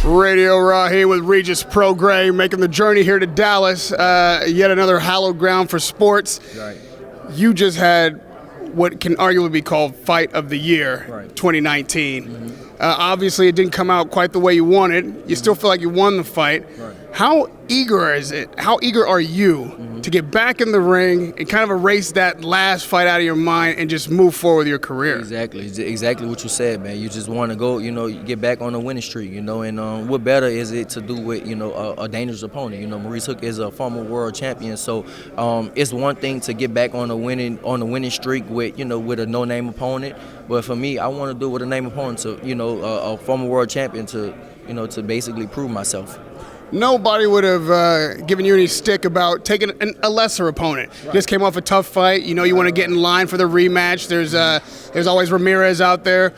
Radio Rahim with Regis Prograis, making the journey here to Dallas. Yet another hallowed ground for sports. Right. You just had what can arguably be called Fight of the Year, Right. 2019. Obviously, it didn't come out quite the way you wanted. You still feel like you won the fight. Right. How eager is it? How eager are you to get back in the ring and kind of erase that last fight out of your mind and just move forward with your career? Exactly what you said, man. You just want to go, get back on the winning streak, and what better is it to do with, a dangerous opponent. Maurice Hook is a former world champion, so it's one thing to get back on the winning streak with, with a no-name opponent, but for me, I want to do with a name opponent to, a former world champion to, to basically prove myself. Nobody would have given you any stick about taking a lesser opponent. Right. Just came off a tough fight. You want to get in line for the rematch. There's always Ramirez out there.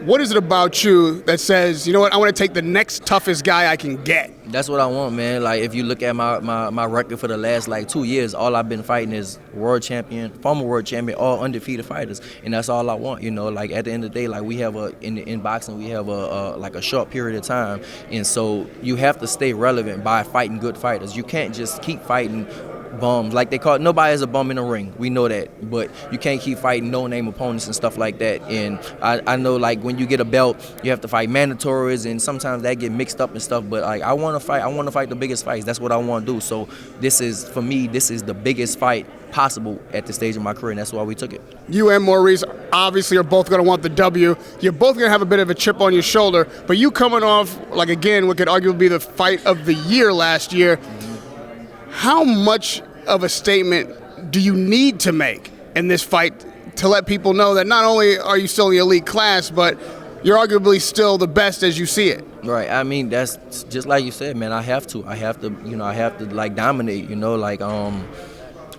What is it about you that says, you know what, I want to take the next toughest guy I can get? That's what I want, man. Like, if you look at my record for the last, 2 years, all I've been fighting is world champion, former world champion, all undefeated fighters. And that's all I want, At the end of the day, we have in boxing, we have a short period of time. And so you have to stay relevant by fighting good fighters. You can't just keep fighting bums, like they call it. Nobody is a bum in the ring. We know that, but you can't keep fighting no-name opponents and stuff like that. And I know, when you get a belt, you have to fight mandatories, and sometimes that get mixed up and stuff. But I want to fight the biggest fights. That's what I want to do. So this is the biggest fight possible at this stage of my career, and that's why we took it. You and Maurice obviously are both going to want the W. You're both going to have a bit of a chip on your shoulder, but you coming off, again, what could arguably be the fight of the year last year. How much of a statement do you need to make in this fight to let people know that not only are you still in the elite class, but you're arguably still the best as you see it? Right. I mean, that's just like you said, man. I have to dominate.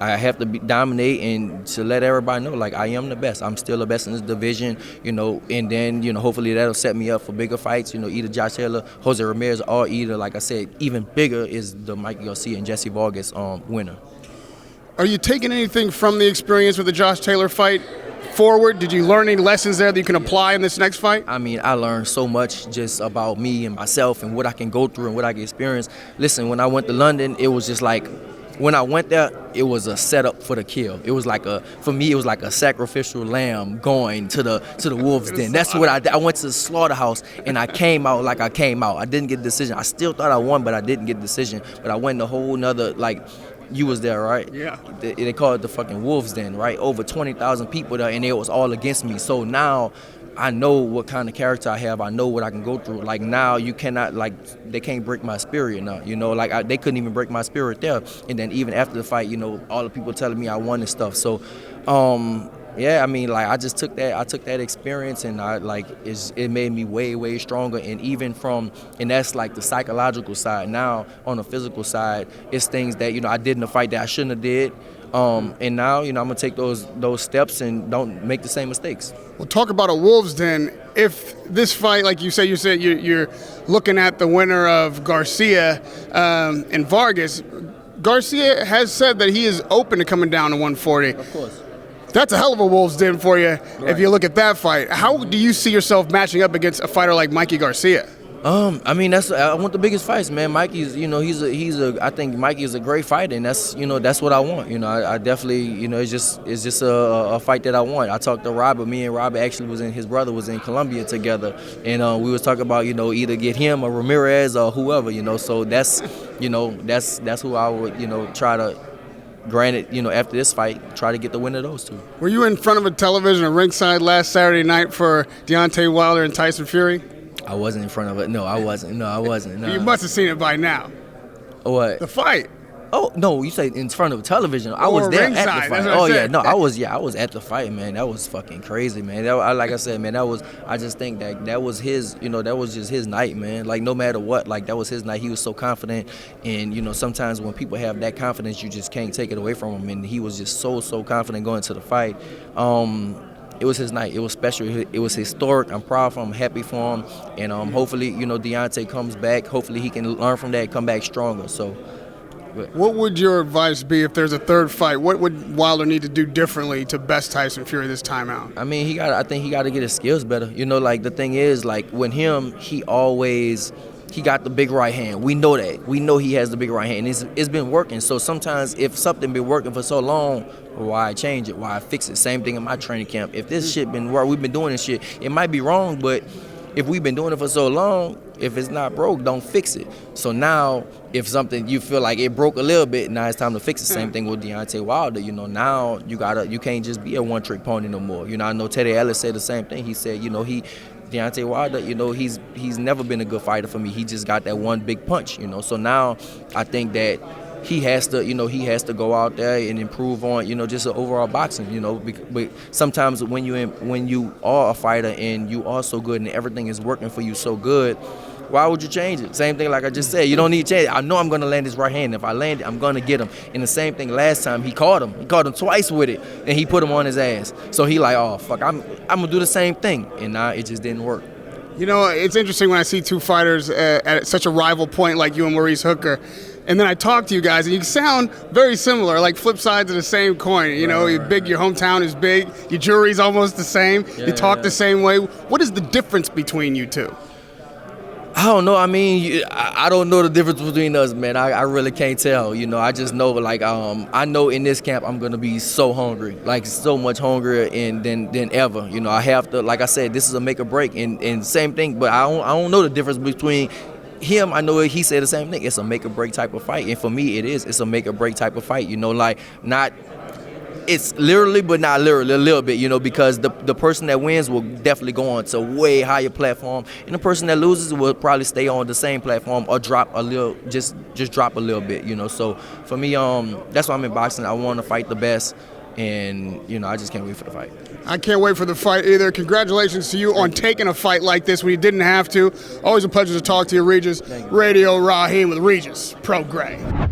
I have to dominate and to let everybody know, I am the best. I'm still the best in this division, and then, hopefully that'll set me up for bigger fights, either Josh Taylor, Jose Ramirez, or either, like I said, even bigger is the Mikey Garcia and Jesse Vargas winner. Are you taking anything from the experience with the Josh Taylor fight forward? Did you learn any lessons there that you can apply in this next fight? I mean, I learned so much just about me and myself and what I can go through and what I can experience. Listen, when I went to London, it was just when I went there, it was a setup for the kill. It was for me, it was like a sacrificial lamb going to the wolves' den. That's what I did. I went to the slaughterhouse, and I came out like I came out. I didn't get a decision. I still thought I won, but I didn't get a decision. But I went a whole nother, you was there, right? Yeah. They call it the fucking wolves' den, right? Over 20,000 people there, and it was all against me. So now I know what kind of character I have. I know what I can go through. Now you cannot, they can't break my spirit now. They couldn't even break my spirit there. And then even after the fight, all the people telling me I won and stuff. So, yeah, I mean, I just took that. I took that experience, and it made me way, way stronger. And even and that's the psychological side. Now on the physical side, it's things that I did in the fight that I shouldn't have did. And now, I'm gonna take those steps and don't make the same mistakes. Well, talk about a wolves' den. If this fight, like you said you're looking at the winner of Garcia and Vargas. Garcia has said that he is open to coming down to 140. Of course. That's a hell of a wolves' den for you, right. If you look at that fight. How do you see yourself matching up against a fighter like Mikey Garcia? I mean, I want the biggest fights, man. Mikey's, I think Mikey is a great fighter, and that's what I want. I definitely, it's just a fight that I want. I talked to Robert. Me and Robert actually his brother was in Colombia together, and we was talking about, either get him or Ramirez or whoever, So that's who I would, try to. Granted, after this fight, try to get the win of those two. Were you in front of a television at ringside last Saturday night for Deontay Wilder and Tyson Fury? I wasn't in front of it. No, I wasn't. No. You must have seen it by now. What? The fight. Oh no, you say in front of television. I was there ringside, at the fight. Oh yeah, no, I was at the fight, man. That was fucking crazy, man. Like I said, man, I just think that was his, that was just his night, man. No matter what, that was his night. He was so confident, and sometimes when people have that confidence, you just can't take it away from him. And he was just so confident going to the fight. It was his night. It was special. It was historic. I'm proud for him. I'm happy for him. And hopefully, Deontay comes back. Hopefully he can learn from that and come back stronger. So. But What would your advice be if there's a third fight? What would Wilder need to do differently to best Tyson Fury this time out? I mean, I think he got to get his skills better. You know, like the thing is, like with him, he got the big right hand. We know that. We know he has the big right hand. It's been working. So sometimes if something been working for so long, why change it? Why fix it? Same thing in my training camp. If this shit been working, we've been doing this shit. It might be wrong, but if we've been doing it for so long, if it's not broke, don't fix it. So now, if something you feel like it broke a little bit, now it's time to fix it. Same thing with Deontay Wilder. You know, now you can't just be a one-trick pony no more. You know, I know Teddy Ellis said the same thing. He said, you know, Deontay Wilder, you know, he's never been a good fighter for me. He just got that one big punch, you know. So now I think that he has to go out there and improve on, you know, just the overall boxing, you know. But sometimes when you are a fighter and you are so good and everything is working for you so good, why would you change it? Same thing like I just said. You don't need to change it. I know I'm going to land his right hand. If I land it, I'm going to get him. And the same thing last time, he caught him. He caught him twice with it, and he put him on his ass. So he like, oh, fuck, I'm going to do the same thing. And now it just didn't work. You know, it's interesting when I see two fighters at such a rival point like you and Maurice Hooker. And then I talk to you guys, and you sound very similar, like flip sides of the same coin. You know, you're big, your hometown is big, your jury's almost the same, you talk the same way. What is the difference between you two? I don't know. I mean, I don't know the difference between us, man. I really can't tell. You know, I just know, like, I know in this camp I'm going to be so hungry, like so much hungrier than ever. You know, I have to, like I said, this is a make or break. And same thing, but I don't know the difference between him. I know he said the same thing. It's a make or break type of fight. And for me, it is. It's a make or break type of fight. You know, like not. It's literally, but not literally, a little bit, you know, because the person that wins will definitely go on to a way higher platform, and the person that loses will probably stay on the same platform or drop a little, just drop a little bit, you know. So for me, that's why I'm in boxing. I want to fight the best, and you know, I just can't wait for the fight. I can't wait for the fight either. Congratulations to you on taking a fight like this when you didn't have to. Always a pleasure to talk to you, Regis. Radio Rahim with Regis Prograis.